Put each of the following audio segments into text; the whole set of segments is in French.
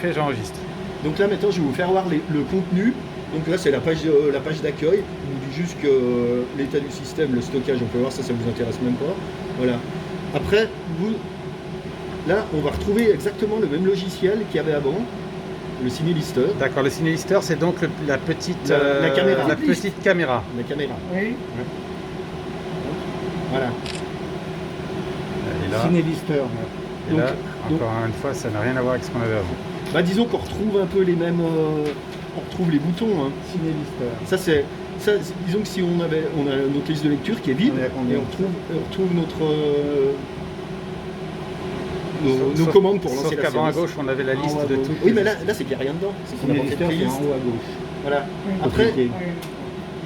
fait, j'enregistre. Donc là maintenant je vais vous faire voir le contenu. Donc là c'est la page d'accueil, on dit juste que l'état du système, le stockage, on peut voir ça vous intéresse même pas. Voilà. Après, là on va retrouver exactement le même logiciel qu'il y avait avant, le CineLister. D'accord, le CineLister c'est donc la petite la caméra. La petite caméra. La caméra. Oui. Ouais. Voilà. Et là, CineLister. et là encore une fois, ça n'a rien à voir avec ce qu'on avait avant. Bah disons qu'on retrouve un peu les mêmes, on retrouve les boutons. Hein. CineLister. Disons que si on a notre liste de lecture qui est vide, et on retrouve nos commandes pour lancer sauf la qu'avant à séance. gauche, on avait la liste de tout. Oui, mais là c'est qu'il n'y a rien dedans. C'est qu'on a porté CineLister, une c'est en liste. haut à gauche. Voilà. Oui. Après, Compliqué.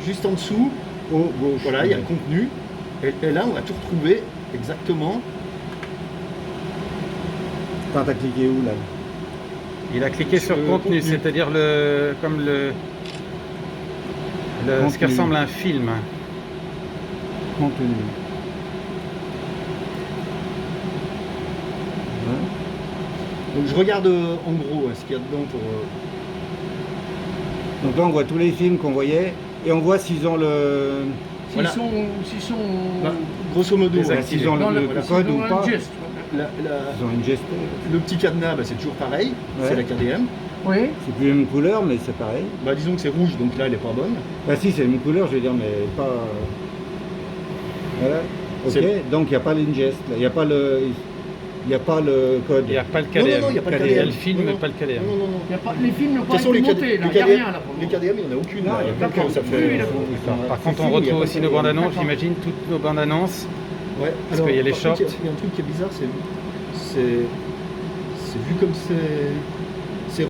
juste en dessous, Haut, gauche. voilà, il y a le contenu. Et là, on va tout retrouver exactement. Quand t'as cliqué où là? Il a cliqué sur le contenu, contenu. c'est-à-dire ce qui ressemble à un film. Contenu. Donc je regarde en gros ce qu'il y a dedans pour. Donc là on voit tous les films qu'on voyait et on voit s'ils ont le. Voilà. S'ils sont Bah, grosso modo, Désactivé. S'ils ont dans le code ou pas. geste. Ils ont une geste. le petit cadenas, bah, c'est toujours pareil. Ouais. C'est la KDM. Oui. C'est plus la même couleur mais c'est pareil. Bah, disons que c'est rouge, donc là elle est pas bonne. Bah si c'est la même couleur je veux dire mais pas. Voilà. Ok, C'est- donc il n'y a pas l'ingest, là. Il n'y a pas le. Il n'y a pas le code. Il n'y a pas le Non, KDM. non, il n'y a pas le Il y a KDM. le film, Non, mais non. pas le KDM. Non, non, non. Y a pas, les films n'ont De pas toute façon, été les montés, là. Il n'y a rien là pour le les moment. KDM, il n'y en a aucune. Non, là. il y a D'accord, pas de ça KDM. fait. Oui, d'accord. Par contre, on il y a retrouve pas aussi de- nos bandes annonces, D'accord. j'imagine, toutes nos bandes annonces. Ouais. Parce qu'il y a les par contre, shorts. il y a un truc qui est bizarre, c'est vu comme c'est.